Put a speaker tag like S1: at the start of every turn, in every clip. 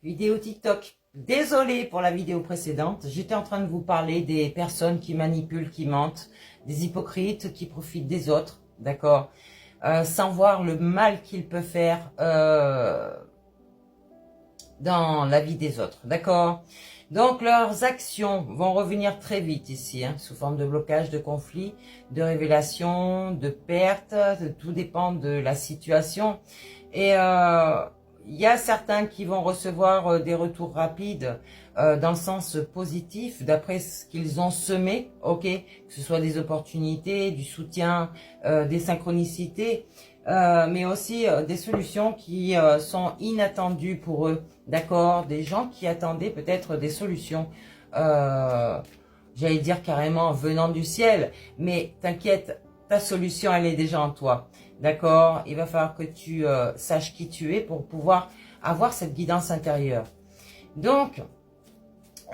S1: Vidéo TikTok. Désolée pour la vidéo précédente, j'étais en train de vous parler des personnes qui manipulent, qui mentent, des hypocrites qui profitent des autres, d'accord, sans voir le mal qu'ils peuvent faire dans la vie des autres, d'accord. Donc leurs actions vont revenir très vite ici, sous forme de blocage, de conflit, de révélation, de perte, tout dépend de la situation. Et il y a certains qui vont recevoir des retours rapides dans le sens positif, d'après ce qu'ils ont semé, ok, que ce soit des opportunités, du soutien, des synchronicités, mais aussi des solutions qui sont inattendues pour eux, d'accord, des gens qui attendaient peut-être des solutions, j'allais dire carrément venant du ciel, mais t'inquiète, ta solution elle est déjà en toi. D'accord, il va falloir que tu saches qui tu es pour pouvoir avoir cette guidance intérieure. Donc,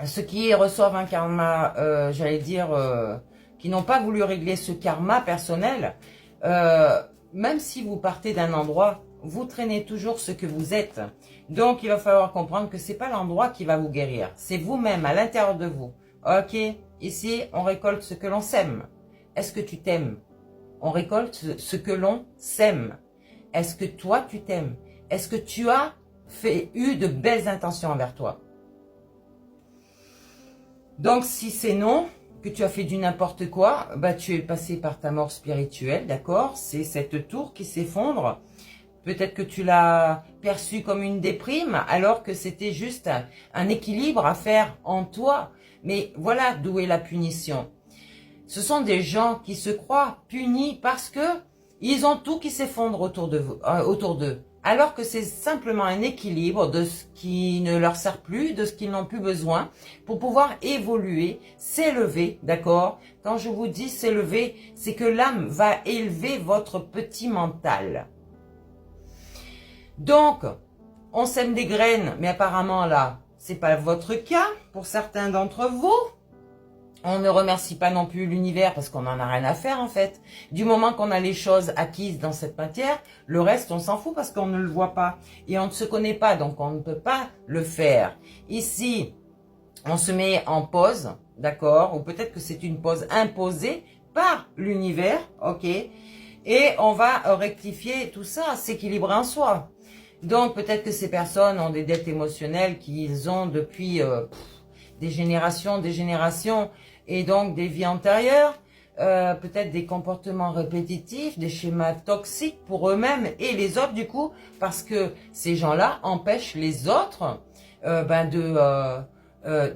S1: ceux qui reçoivent un karma, j'allais dire, qui n'ont pas voulu régler ce karma personnel, même si vous partez d'un endroit, vous traînez toujours ce que vous êtes. Donc, il va falloir comprendre que c'est pas l'endroit qui va vous guérir, c'est vous-même à l'intérieur de vous. Ok, ici, on récolte ce que l'on sème. Est-ce que tu t'aimes? On récolte ce que l'on sème. Est-ce que toi, tu t'aimes? Est-ce que tu as eu de belles intentions envers toi? Donc, si c'est non, que tu as fait du n'importe quoi, bah, tu es passé par ta mort spirituelle, d'accord? C'est cette tour qui s'effondre. Peut-être que tu l'as perçu comme une déprime, alors que c'était juste un équilibre à faire en toi. Mais voilà d'où est la punition. Ce sont des gens qui se croient punis parce que ils ont tout qui s'effondre autour d'eux. Alors que c'est simplement un équilibre de ce qui ne leur sert plus, de ce qu'ils n'ont plus besoin pour pouvoir évoluer, s'élever, d'accord? Quand je vous dis s'élever, c'est que l'âme va élever votre petit mental. Donc, on sème des graines, mais apparemment là, c'est pas votre cas pour certains d'entre vous. On ne remercie pas non plus l'univers parce qu'on n'en a rien à faire en fait. Du moment qu'on a les choses acquises dans cette matière, le reste on s'en fout parce qu'on ne le voit pas. Et on ne se connaît pas, donc on ne peut pas le faire. Ici, on se met en pause, d'accord? Ou peut-être que c'est une pause imposée par l'univers, ok? Et on va rectifier tout ça, s'équilibrer en soi. Donc peut-être que ces personnes ont des dettes émotionnelles qu'ils ont depuis des générations, et donc des vies antérieures, peut-être des comportements répétitifs, des schémas toxiques pour eux-mêmes et les autres du coup, parce que ces gens-là empêchent les autres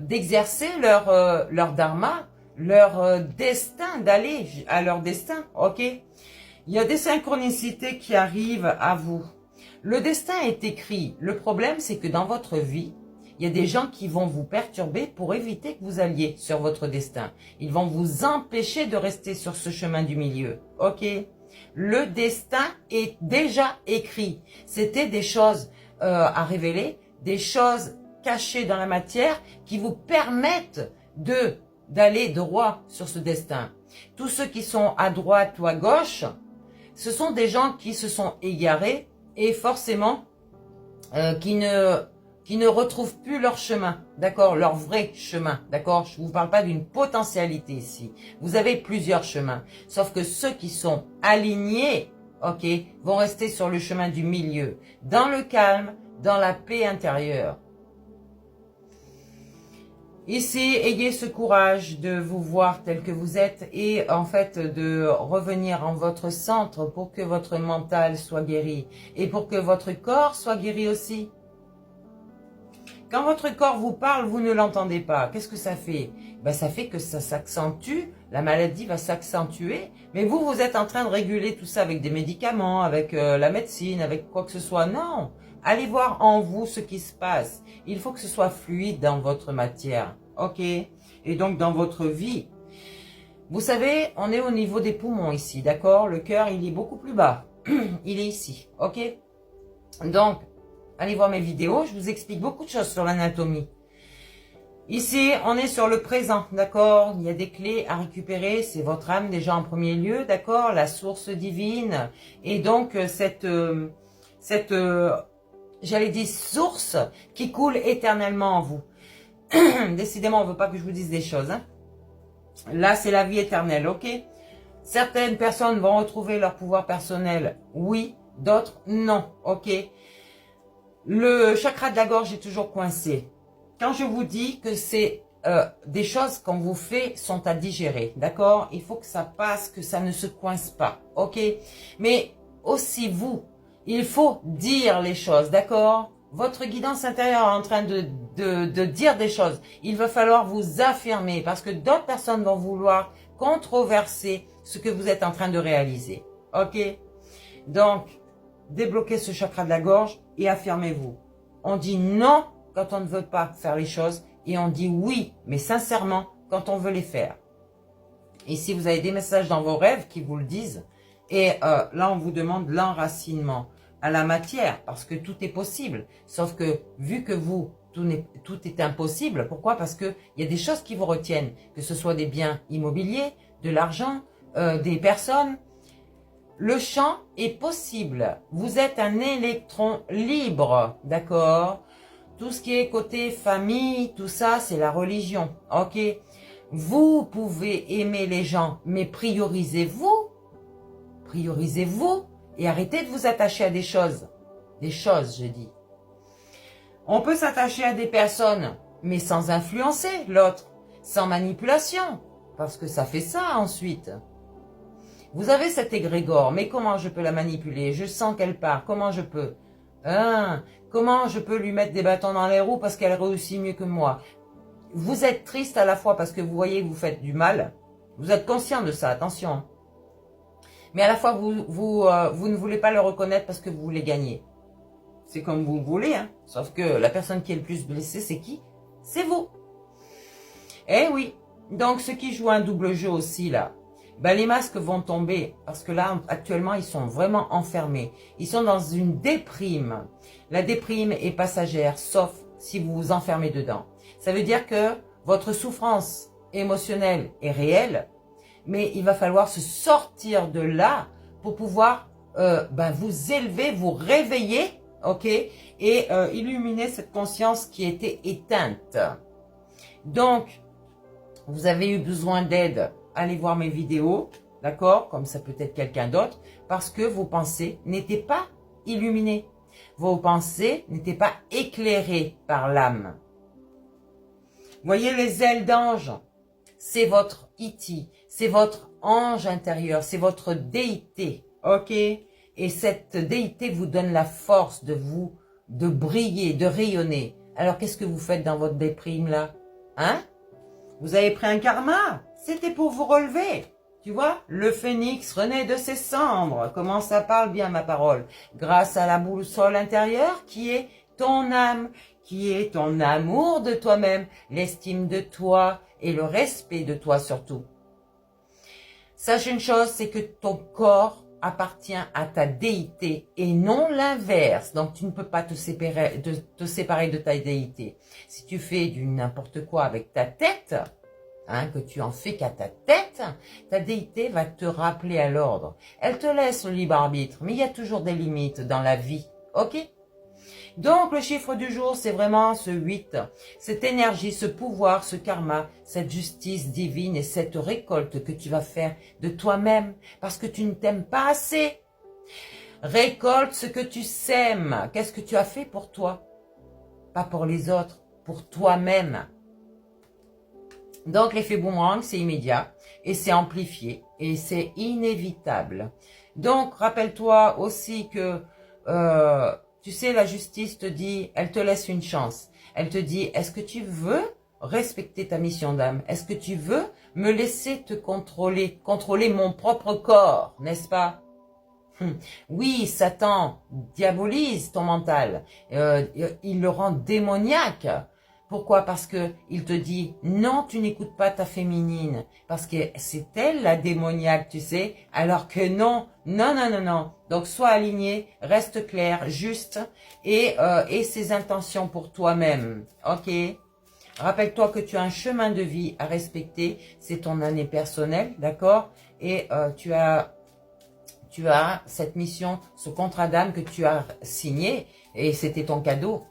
S1: d'exercer leur dharma, leur destin, d'aller à leur destin, ok? Il y a des synchronicités qui arrivent à vous. Le destin est écrit. Le problème, c'est que dans votre vie, il y a des gens qui vont vous perturber pour éviter que vous alliez sur votre destin. Ils vont vous empêcher de rester sur ce chemin du milieu. Ok? Le destin est déjà écrit. C'était des choses à révéler, des choses cachées dans la matière qui vous permettent d'aller droit sur ce destin. Tous ceux qui sont à droite ou à gauche, ce sont des gens qui se sont égarés et forcément qui ne retrouvent plus leur chemin, d'accord, leur vrai chemin, d'accord. Je ne vous parle pas d'une potentialité ici. Vous avez plusieurs chemins, sauf que ceux qui sont alignés, ok, vont rester sur le chemin du milieu, dans le calme, dans la paix intérieure. Ici, ayez ce courage de vous voir tel que vous êtes et en fait de revenir en votre centre pour que votre mental soit guéri et pour que votre corps soit guéri aussi. Quand votre corps vous parle, vous ne l'entendez pas. Qu'est-ce que ça fait? Ben, ça fait que ça s'accentue, la maladie va s'accentuer, mais vous êtes en train de réguler tout ça avec des médicaments, avec la médecine, avec quoi que ce soit. Non, allez voir en vous ce qui se passe. Il faut que ce soit fluide dans votre matière, ok? Et donc dans votre vie. Vous savez, on est au niveau des poumons ici, d'accord? Le cœur, il est beaucoup plus bas. Il est ici, ok? Donc, allez voir mes vidéos, je vous explique beaucoup de choses sur l'anatomie. Ici, on est sur le présent, d'accord? Il y a des clés à récupérer, c'est votre âme déjà en premier lieu, d'accord? La source divine. Et donc, cette j'allais dire, source qui coule éternellement en vous. Décidément, on ne veut pas que je vous dise des choses. Hein. Là, c'est la vie éternelle, ok? Certaines personnes vont retrouver leur pouvoir personnel, oui. D'autres, non, ok? Le chakra de la gorge est toujours coincé. Quand je vous dis que c'est des choses qu'on vous fait sont à digérer, d'accord? Il faut que ça passe, que ça ne se coince pas, ok? Mais aussi vous, il faut dire les choses, d'accord? Votre guidance intérieure est en train de dire des choses. Il va falloir vous affirmer parce que d'autres personnes vont vouloir controverser ce que vous êtes en train de réaliser, ok? Donc, débloquez ce chakra de la gorge et affirmez-vous. On dit non quand on ne veut pas faire les choses et on dit oui, mais sincèrement, quand on veut les faire. Et si vous avez des messages dans vos rêves qui vous le disent, et là on vous demande l'enracinement à la matière, parce que tout est possible. Sauf que vu que vous, tout est impossible, pourquoi? Parce qu'il y a des choses qui vous retiennent, que ce soit des biens immobiliers, de l'argent, des personnes. Le champ est possible. Vous êtes un électron libre, d'accord? Tout ce qui est côté famille, tout ça, c'est la religion, ok? Vous pouvez aimer les gens, mais priorisez-vous. Priorisez-vous et arrêtez de vous attacher à des choses. Des choses, je dis. On peut s'attacher à des personnes, mais sans influencer l'autre, sans manipulation, parce que ça fait ça ensuite. Vous avez cet égrégore, mais comment je peux la manipuler? Je sens qu'elle part, comment je peux? Comment je peux lui mettre des bâtons dans les roues parce qu'elle réussit mieux que moi? Vous êtes triste à la fois parce que vous voyez que vous faites du mal. Vous êtes conscient de ça, attention. Mais à la fois, vous ne voulez pas le reconnaître parce que vous voulez gagner. C'est comme vous voulez, hein. Sauf que la personne qui est le plus blessée, c'est qui? C'est vous. Eh oui. Donc, ceux qui jouent un double jeu aussi, là, ben, les masques vont tomber parce que là, actuellement, ils sont vraiment enfermés. Ils sont dans une déprime. La déprime est passagère, sauf si vous vous enfermez dedans. Ça veut dire que votre souffrance émotionnelle est réelle, mais il va falloir se sortir de là pour pouvoir vous élever, vous réveiller, ok, et illuminer cette conscience qui était éteinte. Donc, vous avez eu besoin d'aide, allez voir mes vidéos, d'accord, comme ça peut être quelqu'un d'autre, parce que vos pensées n'étaient pas illuminées. Vos pensées n'étaient pas éclairées par l'âme. Voyez les ailes d'ange, c'est votre Iti, c'est votre ange intérieur, c'est votre déité, ok? Et cette déité vous donne la force de briller, de rayonner. Alors qu'est-ce que vous faites dans votre déprime là? Hein? Vous avez pris un karma, c'était pour vous relever. Tu vois, le phénix renaît de ses cendres. Comment ça parle bien ma parole? Grâce à la boussole intérieure qui est ton âme, qui est ton amour de toi-même, l'estime de toi et le respect de toi surtout. Sache une chose, c'est que ton corps appartient à ta déité et non l'inverse. Donc tu ne peux pas te séparer de ta déité. Si tu fais du n'importe quoi avec ta tête, que tu en fais qu'à ta tête, ta déité va te rappeler à l'ordre. Elle te laisse le libre arbitre, mais il y a toujours des limites dans la vie, ok? Donc le chiffre du jour, c'est vraiment ce 8, cette énergie, ce pouvoir, ce karma, cette justice divine et cette récolte que tu vas faire de toi-même parce que tu ne t'aimes pas assez. Récolte ce que tu sèmes. Qu'est-ce que tu as fait pour toi? Pas pour les autres, pour toi-même. Donc l'effet boomerang, c'est immédiat et c'est amplifié et c'est inévitable. Donc rappelle-toi aussi que tu sais, la justice te dit, elle te laisse une chance. Elle te dit, est-ce que tu veux respecter ta mission d'âme? Est-ce que tu veux me laisser te contrôler mon propre corps, n'est-ce pas? Oui, Satan diabolise ton mental. Il le rend démoniaque. Pourquoi? Parce que il te dit, non, tu n'écoutes pas ta féminine. Parce que c'est elle la démoniaque, tu sais. Alors que non, non, non, non, non. Donc, sois aligné, reste clair, juste, et ses intentions pour toi-même. Ok? Rappelle-toi que tu as un chemin de vie à respecter. C'est ton année personnelle, d'accord? Et tu tu as cette mission, ce contrat d'âme que tu as signé, et c'était ton cadeau.